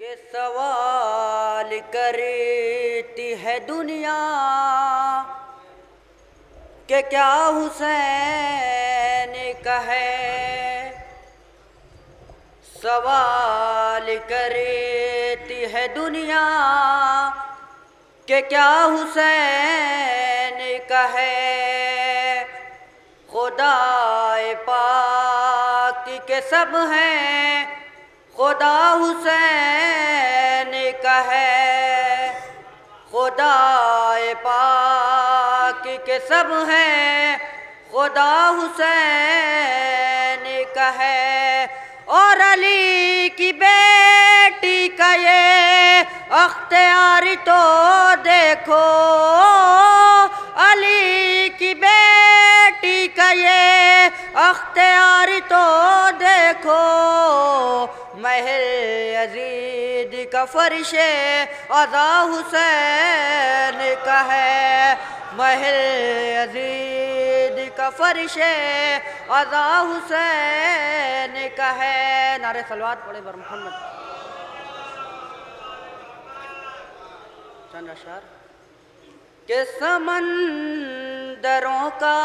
के सवाल करती है दुनिया कि क्या हुसैन का है। सवाल करती है दुनिया कि क्या हुसैन का है। खुदाए पाक के सब हैं, खुदा हुसैन का है। खुदाए पाक के सब हैं, खुदा हुसैन का है। और अली की बेटी का ये अख्तियार तो देखो, अली की बेटी का ये अख्तियार तो देखो। महल यजीद का फर्शे अज़ा हुसैन का है। महल यजीद का फर्शे अज़ा हुसैन का है। नारे सलवात पढ़े बर मोहम्मद। चंद अशआर के समंदरों का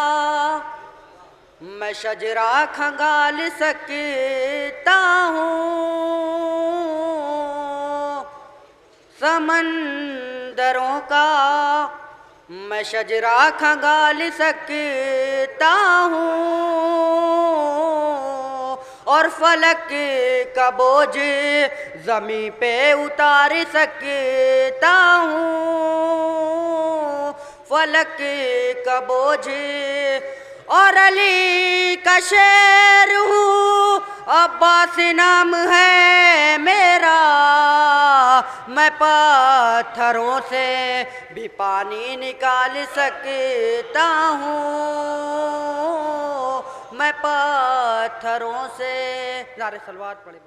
मैं शजरा खंगाल सकता हूँ। समंदरों का मैं शजरा खंगाल सकता हूँ और फलक का बोझ ज़मीं पे उतार सकता हूँ। फलक का बोझ और अली का शेर हूँ, अब्बास नाम है मेरा। मैं पत्थरों से भी पानी निकाल सकता हूँ। मैं पत्थरों से नारे सलवात पढ़े।